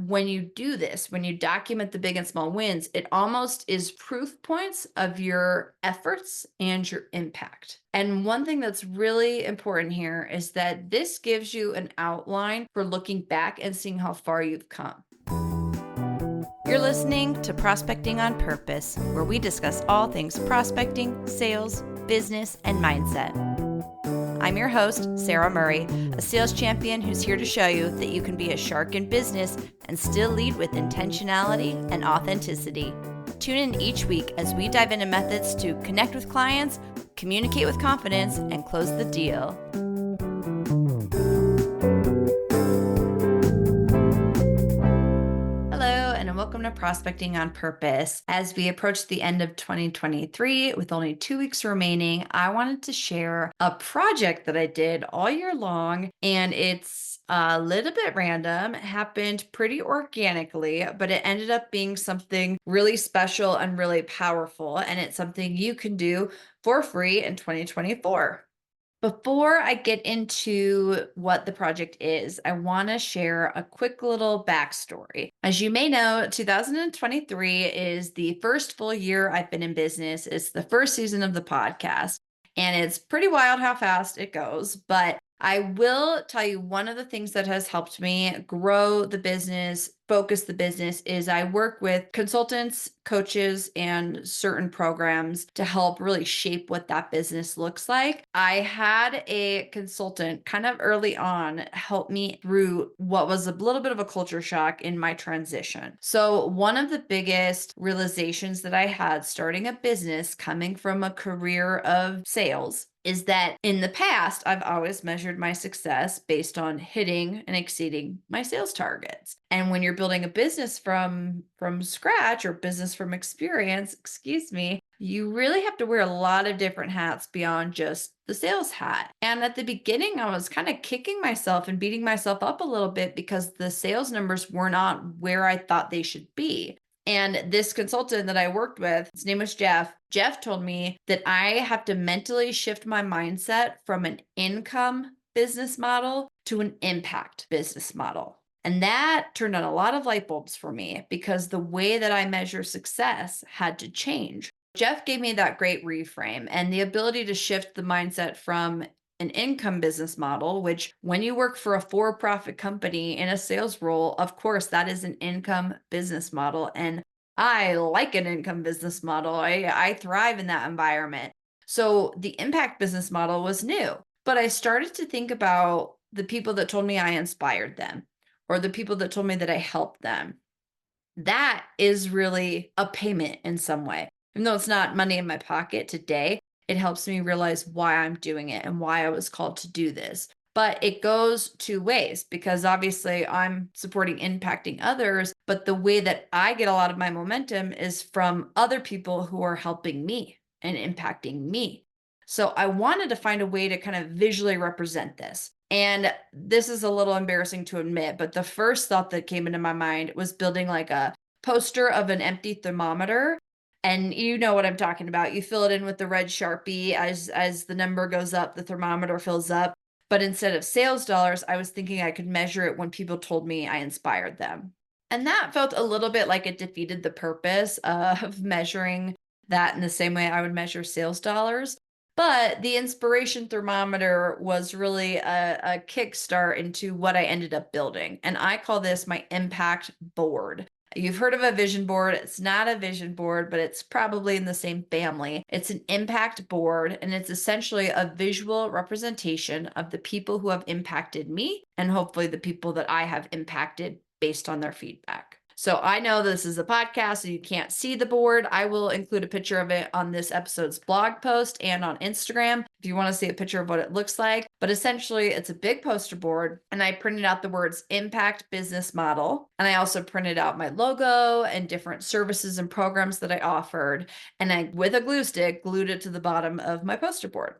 when you do this, when you document the big and small wins, it almost is proof points of your efforts and your impact. And one thing that's really important here is that this gives you an outline for looking back and seeing how far you've come. You're listening to Prospecting on Purpose, where we discuss all things prospecting, sales, business, and mindset. I'm your host, Sara Murray, a sales champion who's here to show you that you can be a shark in business and still lead with intentionality and authenticity. Tune in each week as we dive into methods to connect with clients, communicate with confidence, and close the deal. Welcome to Prospecting on Purpose. As we approach the end of 2023 with only 2 weeks remaining, I wanted to share a project that I did all year long, and it's a little bit random. It happened pretty organically, but it ended up being something really special and really powerful, and it's something you can do for free in 2024. Before I get into what the project is, I want to share a quick little backstory. As you may know, 2023 is the first full year I've been in business. It's the first season of the podcast, and it's pretty wild how fast it goes. But I will tell you one of the things that has helped me grow the business, focus the business, is I work with consultants, coaches, and certain programs to help really shape what that business looks like. I had a consultant kind of early on help me through what was a little bit of a culture shock in my transition. So one of the biggest realizations that I had starting a business coming from a career of sales is that in the past, I've always measured my success based on hitting and exceeding my sales targets. And when you're building a business from scratch or business from experience, you really have to wear a lot of different hats beyond just the sales hat. And at the beginning, I was kind of kicking myself and beating myself up a little bit because the sales numbers were not where I thought they should be. And this consultant that I worked with, his name was Jeff. Jeff told me that I have to mentally shift my mindset from an income business model to an impact business model. And that turned on a lot of light bulbs for me because the way that I measure success had to change. Jeff gave me that great reframe and the ability to shift the mindset from an income business model, which when you work for a for-profit company in a sales role, of course, that is an income business model. And I like an income business model. I thrive in that environment. So the impact business model was new, but I started to think about the people that told me I inspired them or the people that told me that I helped them. That is really a payment in some way. Even though it's not money in my pocket today, it helps me realize why I'm doing it and why I was called to do this. But it goes two ways because obviously I'm supporting impacting others, but the way that I get a lot of my momentum is from other people who are helping me and impacting me. So I wanted to find a way to kind of visually represent this. And this is a little embarrassing to admit, but the first thought that came into my mind was building like a poster of an empty thermometer. And you know what I'm talking about. You fill it in with the red Sharpie as the number goes up, the thermometer fills up. But instead of sales dollars, I was thinking I could measure it when people told me I inspired them. And that felt a little bit like it defeated the purpose of measuring that in the same way I would measure sales dollars. But the inspiration thermometer was really a kickstart into what I ended up building. And I call this my impact board. You've heard of a vision board. It's not a vision board, but it's probably in the same family. It's an impact board, and it's essentially a visual representation of the people who have impacted me and hopefully the people that I have impacted based on their feedback. So I know this is a podcast, so you can't see the board. I will include a picture of it on this episode's blog post and on Instagram if you want to see a picture of what it looks like. But essentially, it's a big poster board, and I printed out the words impact business model. And I also printed out my logo and different services and programs that I offered. And I, with a glue stick, glued it to the bottom of my poster board.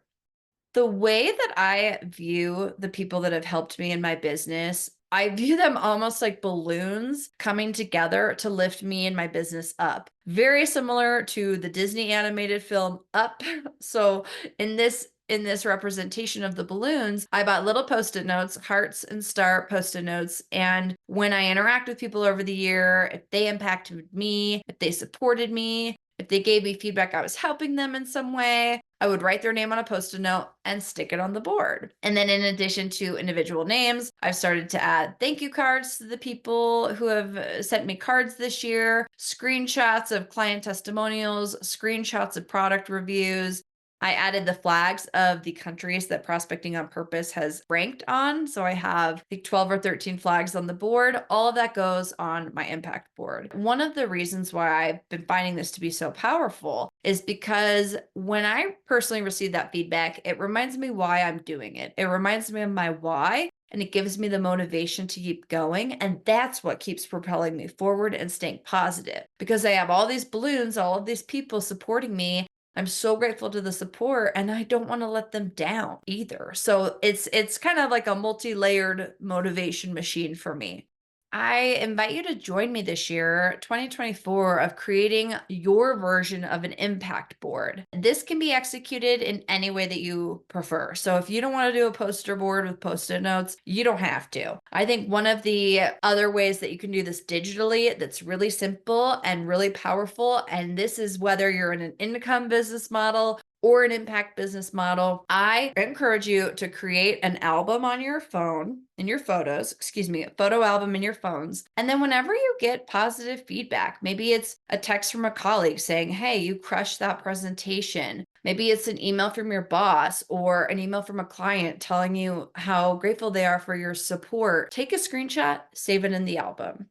The way that I view the people that have helped me in my business, I view them almost like balloons coming together to lift me and my business up. Very similar to the Disney animated film Up. So in this in this representation of the balloons, I bought little post-it notes, hearts and star post-it notes. And when I interact with people over the year, if they impacted me, if they supported me, if they gave me feedback I was helping them in some way, I would write their name on a post-it note and stick it on the board. And then in addition to individual names, I've started to add thank you cards to the people who have sent me cards this year, screenshots of client testimonials, screenshots of product reviews. I added the flags of the countries that Prospecting on Purpose has ranked on. So I have like 12 or 13 flags on the board. All of that goes on my impact board. One of the reasons why I've been finding this to be so powerful is because when I personally receive that feedback, it reminds me why I'm doing it. It reminds me of my why. And it gives me the motivation to keep going. And that's what keeps propelling me forward and staying positive because I have all these balloons, all of these people supporting me. I'm so grateful to the support and I don't want to let them down either. So it's kind of like a multi-layered motivation machine for me. I invite you to join me this year, 2024, of creating your version of an impact board. This can be executed in any way that you prefer. So if you don't want to do a poster board with post-it notes, you don't have to. I think one of the other ways that you can do this digitally that's really simple and really powerful, and this is whether you're in an income business model or an impact business model, I encourage you to create an album on your phone, in your photos, a photo album in your phones. And then whenever you get positive feedback, maybe it's a text from a colleague saying, hey, you crushed that presentation. Maybe it's an email from your boss or an email from a client telling you how grateful they are for your support. Take a screenshot, save it in the album.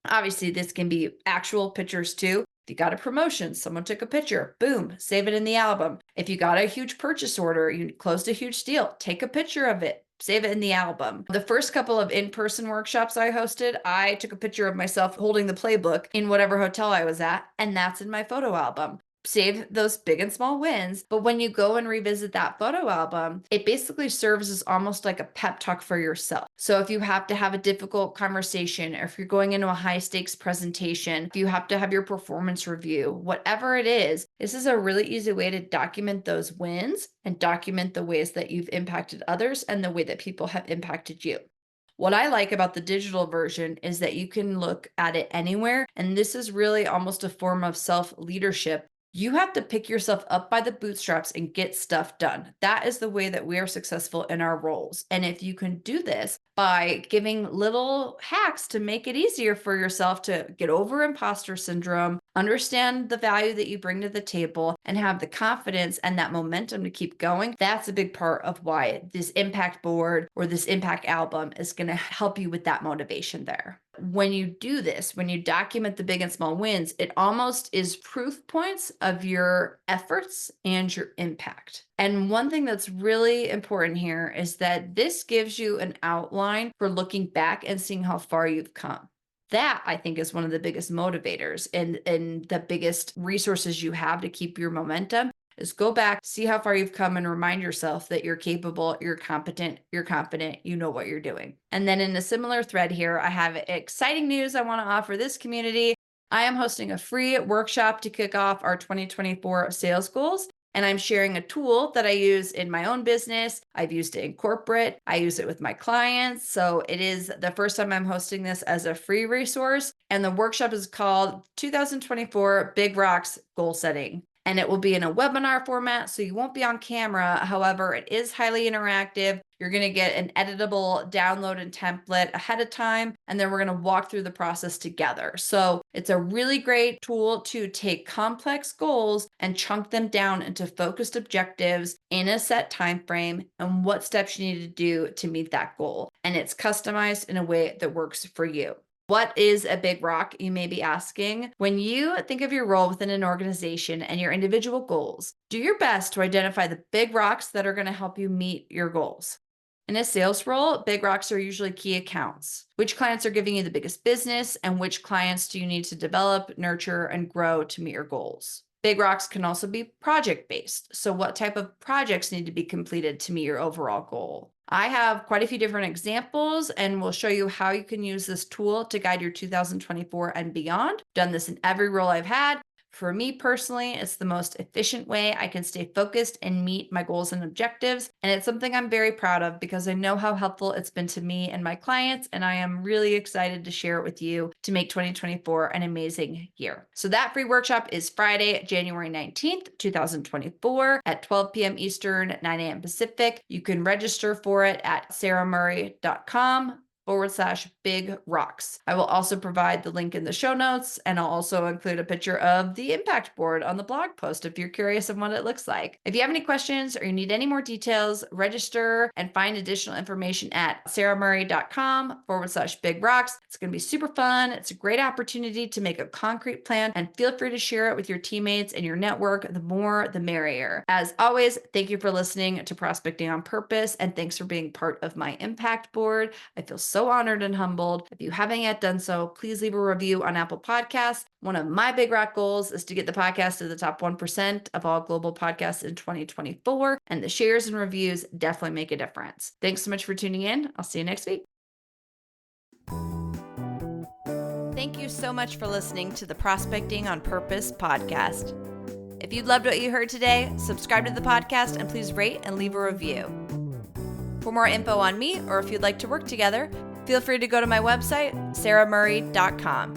Obviously, this can be actual pictures too. If you got a promotion, someone took a picture, boom, save it in the album. If you got a huge purchase order, you closed a huge deal, take a picture of it, save it in the album. The first couple of in-person workshops I hosted, I took a picture of myself holding the playbook in whatever hotel I was at, and that's in my photo album. Save those big and small wins. But when you go and revisit that photo album, it basically serves as almost like a pep talk for yourself. So if you have to have a difficult conversation, or if you're going into a high stakes presentation, if you have to have your performance review, whatever it is, this is a really easy way to document those wins and document the ways that you've impacted others and the way that people have impacted you. What I like about the digital version is that you can look at it anywhere. And this is really almost a form of self-leadership. You have to pick yourself up by the bootstraps and get stuff done. That is the way that we are successful in our roles. And if you can do this by giving little hacks to make it easier for yourself to get over imposter syndrome, understand the value that you bring to the table, and have the confidence and that momentum to keep going, that's a big part of why this impact board or this impact album is going to help you with that motivation there. When you do this, when you document the big and small wins, it almost is proof points of your efforts and your impact. And one thing that's really important here is that this gives you an outline for looking back and seeing how far you've come. That, I think, is one of the biggest motivators and the biggest resources you have to keep your momentum is go back, see how far you've come, and remind yourself that you're capable, you're competent, you're confident, you know what you're doing. And then in a similar thread here, I have exciting news I want to offer this community. I am hosting a free workshop to kick off our 2024 sales goals. And I'm sharing a tool that I use in my own business. I've used it in corporate. I use it with my clients. So it is the first time I'm hosting this as a free resource. And the workshop is called 2024 Big Rocks Goal Setting. And it will be in a webinar format, so you won't be on camera. However, it is highly interactive. You're going to get an editable download and template ahead of time, and then we're going to walk through the process together. So it's a really great tool to take complex goals and chunk them down into focused objectives in a set time frame and what steps you need to do to meet that goal. And it's customized in a way that works for you. What is a big rock, you may be asking? When you think of your role within an organization and your individual goals, do your best to identify the big rocks that are going to help you meet your goals. In a sales role, big rocks are usually key accounts. Which clients are giving you the biggest business, and which clients do you need to develop, nurture, and grow to meet your goals? Big rocks can also be project-based. So what type of projects need to be completed to meet your overall goal? I have quite a few different examples, and we'll show you how you can use this tool to guide your 2024 and beyond. Done this in every role I've had, For me personally, it's the most efficient way I can stay focused and meet my goals and objectives. And it's something I'm very proud of because I know how helpful it's been to me and my clients. And I am really excited to share it with you to make 2024 an amazing year. So that free workshop is Friday, January 19th, 2024 at 12 p.m. Eastern, 9 a.m. Pacific. You can register for it at saramurray.com/big rocks. I will also provide the link in the show notes, and I'll also include a picture of the impact board on the blog post if you're curious of what it looks like. If you have any questions or you need any more details, register and find additional information at saramurray.com/big rocks. It's going to be super fun. It's a great opportunity to make a concrete plan, and feel free to share it with your teammates and your network. The more, the merrier. As always, thank you for listening to Prospecting on Purpose, and thanks for being part of my impact board. I feel so honored and humbled. If you haven't yet done so, please leave a review on Apple Podcasts. One of my big rock goals is to get the podcast to the top 1% of all global podcasts in 2024, and the shares and reviews definitely make a difference. Thanks so much for tuning in. I'll see you next week. Thank you so much for listening to the Prospecting on Purpose podcast. If you loved what you heard today, subscribe to the podcast and please rate and leave a review. For more info on me, or if you'd like to work together, feel free to go to my website, saramurray.com.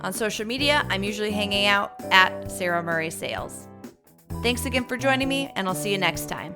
On social media, I'm usually hanging out at Sara Murray Sales. Thanks again for joining me, and I'll see you next time.